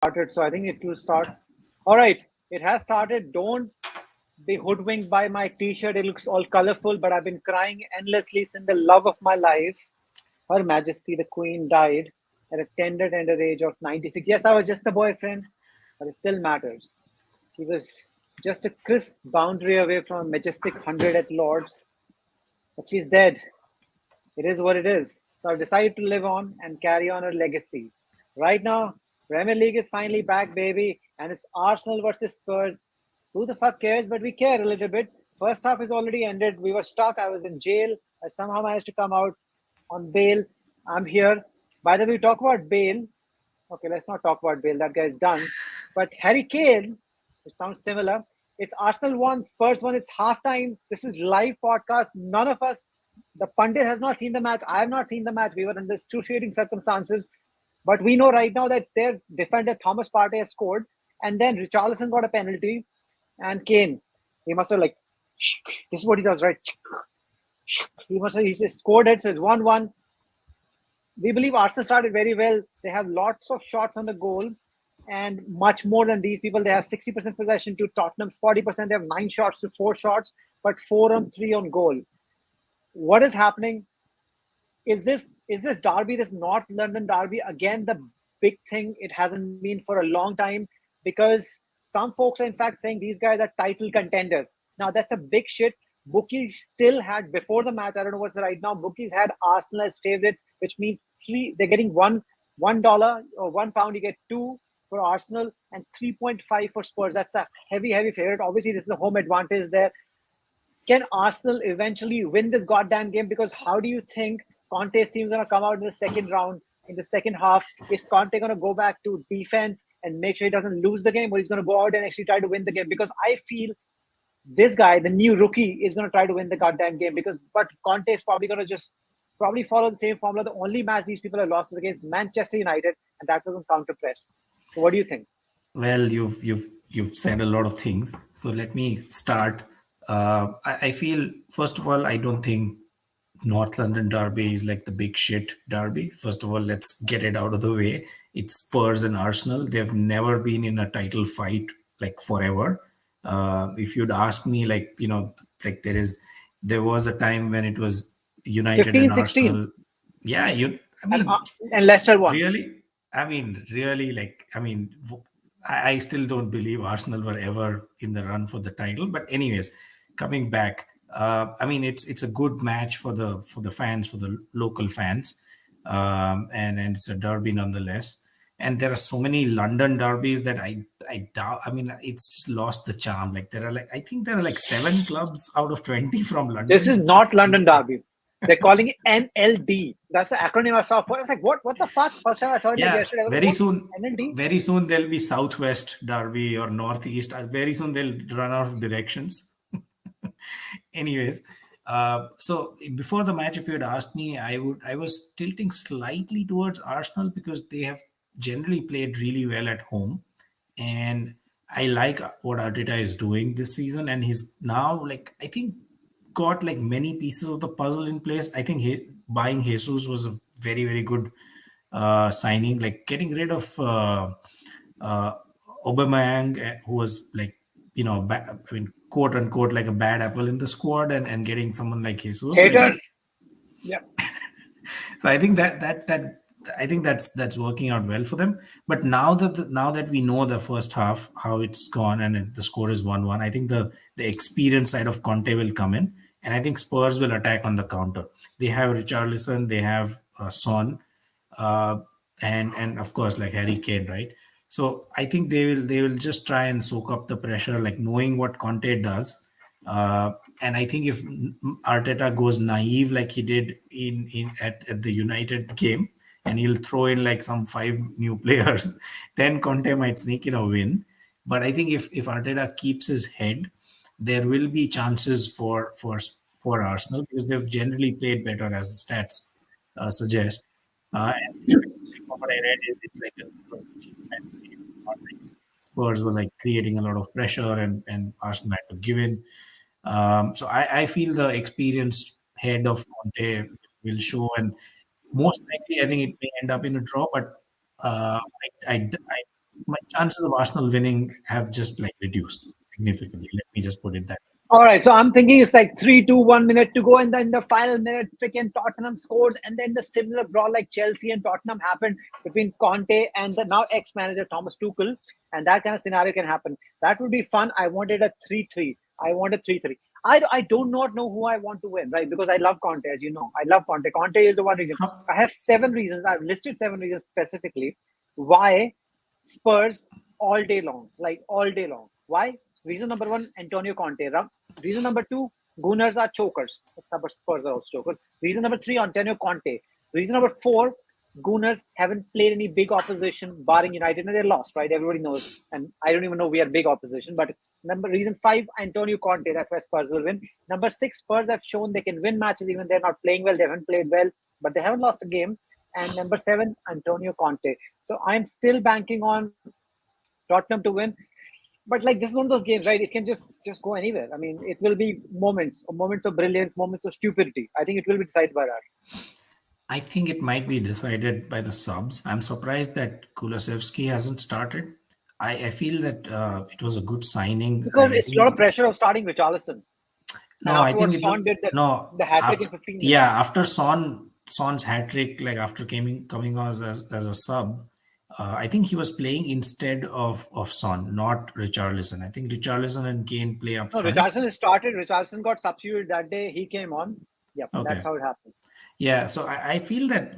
Started, so I think it will start. All right, it has started. Don't be hoodwinked by my T-shirt. It looks all colorful, but I've been crying endlessly since the love of my life, Her Majesty the Queen, died at a tender age of 96. Yes, I was just a boyfriend, but it still matters. She was just a crisp boundary away from a majestic 100 at Lords, but she's dead. It is what it is. So I've decided to live on and carry on her legacy. Right now, Premier League is finally back, baby, and it's Arsenal versus Spurs. Who the fuck cares? But we care a little bit. First half is already ended. We were stuck. I was in jail. I somehow managed to come out on bail. I'm here. By the way, we talk about bail. Okay, let's not talk about Bale. That guy's done. But Harry Kane, it sounds similar. It's Arsenal 1, Spurs 1. It's halftime. This is live podcast. None of us, the pundit has not seen the match. I have not seen the match. We were under excruciating circumstances. But we know right now that their defender, Thomas Partey, has scored. And then Richarlison got a penalty. And Kane, he must have this is what he does, right? He scored it. So it's 1-1. We believe Arsenal started very well. They have lots of shots on the goal and much more than these people. They have 60% possession to Tottenham's 40%. They have 9 shots to 4 shots, but 4 on 3 on goal. What is happening? Is this derby, this North London derby, again the big thing it hasn't been for a long time? Because some folks are in fact saying these guys are title contenders. Now that's a big shit. Bookies still had before the match. I don't know what's right now. Bookies had Arsenal as favorites, which means they're getting $1 or £1. You get 2 for Arsenal and 3.5 for Spurs. That's a heavy favorite. Obviously, this is a home advantage there. Can Arsenal eventually win this goddamn game? Because how do you think Conte's team is going to come out in the second round, in the second half? Is Conte going to go back to defense and make sure he doesn't lose the game, or he's going to go out and actually try to win the game? Because I feel this guy, the new rookie, is going to try to win the goddamn game but Conte is probably going to just follow the same formula. The only match these people have lost is against Manchester United, and that doesn't count to press. So what do you think? Well, you've said a lot of things. So let me start. I feel, first of all, I don't think North London derby is like the big shit derby. First of all, let's get it out of the way. It's Spurs and Arsenal. They've never been in a title fight like forever. If you'd ask me, like there was a time when it was United 15, and 16. Arsenal. Yeah, and Leicester won. Really, I still don't believe Arsenal were ever in the run for the title. But anyways, coming back, it's a good match for the fans, for the local fans, and it's a derby nonetheless. And there are so many London derbies that I doubt. I mean, it's lost the charm. Like I think there are like 7 clubs out of 20 from London. This is not London derby. They're calling it NLD. That's the acronym I saw. I was like, what the fuck? First time I saw it yesterday. Very soon, NLD? very soon there'll be Southwest Derby or Northeast. Very soon they'll run out of directions. Anyways, so before the match, if you had asked me, I was tilting slightly towards Arsenal because they have generally played really well at home, and I like what Arteta is doing this season, and he's now I think got many pieces of the puzzle in place. I think buying Jesus was a very, very good signing. Like getting rid of Aubameyang, who was quote unquote, like a bad apple in the squad, and getting someone like Jesus. Haters. Yeah. So I think that's working out well for them. But now that we know the first half how it's gone and the score is 1-1, I think the experience side of Conte will come in, and I think Spurs will attack on the counter. They have Richarlison, they have Son, and of course like Harry Kane, right? So I think they will just try and soak up the pressure, like knowing what Conte does. And I think if Arteta goes naive like he did at the United game, and he'll throw in like some 5 new players, then Conte might sneak in a win. But I think if Arteta keeps his head, there will be chances for Arsenal because they've generally played better, as the stats suggest. And what I read is it's like a Spurs were creating a lot of pressure, and Arsenal had to give in. So I feel the experienced head of Conte will show, and most likely I think it may end up in a draw. But I my chances of Arsenal winning have just like reduced significantly. Let me just put it that. All right, so I'm thinking it's like 3-2, 1 minute to go, and then the final minute, freaking Tottenham scores, and then the similar brawl like Chelsea and Tottenham happened between Conte and the now ex-manager Thomas Tuchel, and that kind of scenario can happen. That would be fun. I wanted a 3-3. I wanted 3-3. I do not know who I want to win, right? Because I love Conte, as you know. I love Conte. Conte is the one reason. How- I have 7 reasons. I've listed 7 reasons specifically why Spurs all day long, like all day long. Why? Reason number one, Antonio Conte. Reason number two, Gooners are chokers. Spurs are also chokers. Reason number three, Antonio Conte. Reason number four, Gooners haven't played any big opposition, barring United, and they lost, right? Everybody knows. And I don't even know we are big opposition. But reason five, Antonio Conte. That's why Spurs will win. Number six, Spurs have shown they can win matches even they're not playing well. They haven't played well, but they haven't lost a game. And number seven, Antonio Conte. So I'm still banking on Tottenham to win. But like this is one of those games, right? It can just go anywhere. I mean, it will be moments of brilliance, moments of stupidity. I think it will be decided by that. I think it might be decided by the subs. I'm surprised that Kulusevski hasn't started. I feel that it was a good signing. Because it's a lot of pressure of starting Richarlison. No, And I think afterwards, Son did the hat trick in 15 minutes. Yeah, after Son's hat trick, like after coming on as a sub, I think he was playing instead of Son, not Richarlison. I think Richarlison and Kane play up No, front. Richarlison started. Richarlison got substituted that day. He came on. Yep, Okay. that's how it happened. Yeah, so I feel that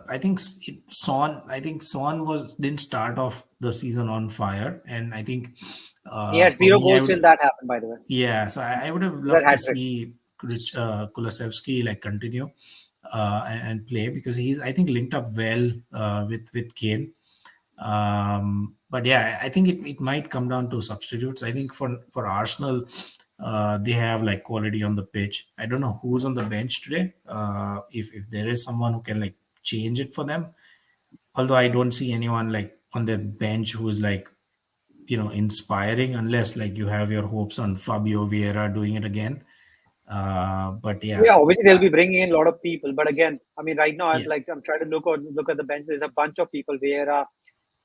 I think Son didn't start off the season on fire, and I think He had for 0 me, goals till that happened, by the way. yeah, so I would have loved to hat-trick. see Kulusevski like continue and play, because he's, I think, linked up well with Kane. But yeah, I think it might come down to substitutes. I think for Arsenal, they have like quality on the pitch. I don't know who's on the bench today. If there is someone who can like change it for them, although I don't see anyone like on their bench who is like, inspiring, unless like you have your hopes on Fabio Vieira doing it again. But yeah, obviously they'll be bringing in a lot of people. But again, I mean, right now I'm Yeah. I'm trying to look at the bench. There's a bunch of people. Vieira,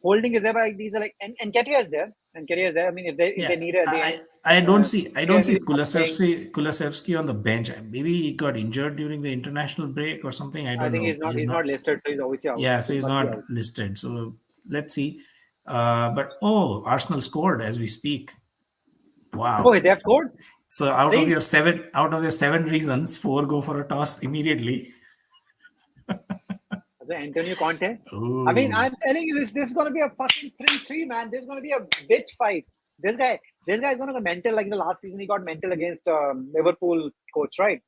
Holding is there, but like these are like and Ketia is there. And Ketia is there. I mean, if they need it at the end. I don't see really Kulusevski on the bench. Maybe he got injured during the international break or something. I don't I think know. he's not listed, so he's obviously out. Yeah, so he's must be not out. listed. So let's see. But Arsenal scored as we speak. Wow. Oh, they have scored. So out See? of your seven reasons, 4 go for a toss immediately. As Antonio Conte. Ooh. I mean, I'm telling you, this is going to be a fucking 3-3, man. There's going to be a bitch fight. This guy is going to go mental. Like in the last season, he got mental against Liverpool coach, right?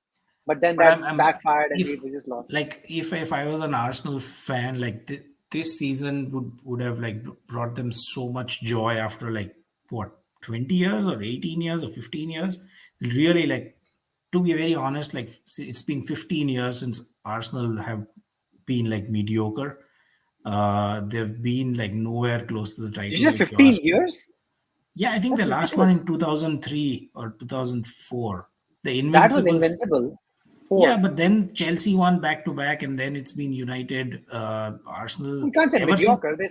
But then that backfired and we just lost. Like if I was an Arsenal fan, like this season would have like brought them so much joy after like what 20 years or 18 years or 15 years. Really, like, to be very honest, like it's been 15 years since Arsenal have been like mediocre. They've been like nowhere close to the title. Did you say 15 years? Yeah, I think That's the last ridiculous. one in 2003 or 2004. The That was Invincibles. Invincible. Yeah, but then Chelsea won back to back, and then it's been United, Arsenal. You can't say ever mediocre. They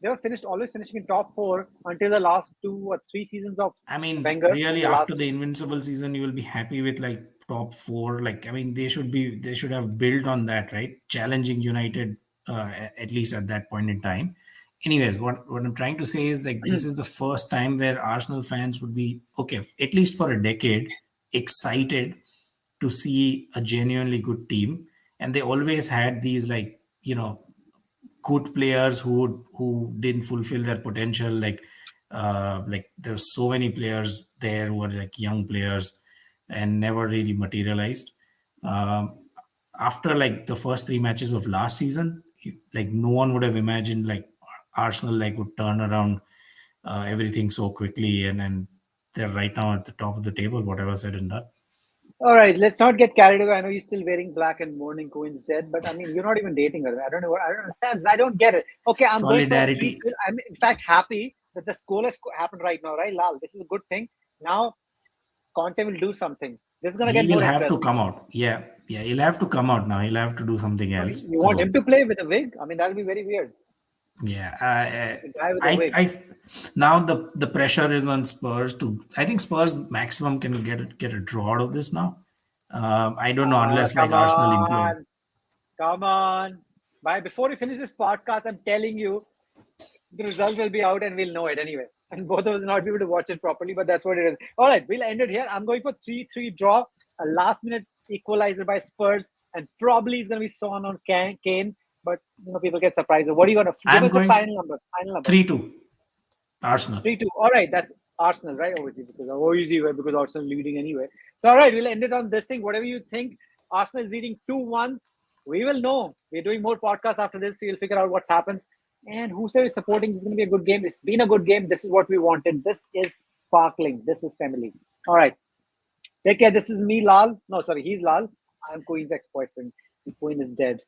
were always finishing in top 4 until the last 2 or 3 seasons of I mean, Wenger. really, after the Invincible season, you will be happy with like top 4. Like, I mean, they should have built on that, right? Challenging United, at least at that point in time. Anyways, what I'm trying to say is like this is the first time where Arsenal fans would be, okay, at least for a decade, excited to see a genuinely good team. And they always had these like, good players who didn't fulfill their potential. Like there's so many players there who are like young players and never really materialized. After like the first 3 matches of last season, like no one would have imagined like Arsenal like would turn around everything so quickly, and they're right now at the top of the table, whatever said and done. All right, let's not get carried away. I know you're still wearing black and mourning Queen's dead, but I mean, you're not even dating her. I don't understand. I don't get it. Okay, I'm Solidarity. I'm in fact happy that the scoreless happened right now, right, Lal? This is a good thing. Now, Conte will do something. This is going to get He will more have to interesting. come out. Yeah, he'll have to come out now. He'll have to do something else. You want him to play with a wig? I mean, that'll be very weird. Yeah, The guy with the wig. I now the pressure is on Spurs to. I think Spurs maximum can get a draw out of this now. I don't know unless like Come Arsenal implode. on. Come on. Before we finish this podcast, I'm telling you, the results will be out and we'll know it anyway. And both of us will not be able to watch it properly, but that's what it is. All right, we'll end it here. I'm going for 3-3 draw, a last minute equalizer by Spurs, and probably it's going to be Son on Kane. But people get surprised. What are you going to give I'm us the going final number? Final number. 3-2 Arsenal. 3-2. All right, that's Arsenal, right? Because Arsenal leading anyway. So all right, we'll end it on this thing. Whatever you think, Arsenal is leading 2-1. We will know. We're doing more podcasts after this, so you'll figure out what happens. And whoever is supporting, this is going to be a good game. It's been a good game. This is what we wanted. This is sparkling. This is family. All right. Take care. This is me, Lal. No, sorry, he's Lal. I'm Queen's ex-boyfriend. The Queen is dead.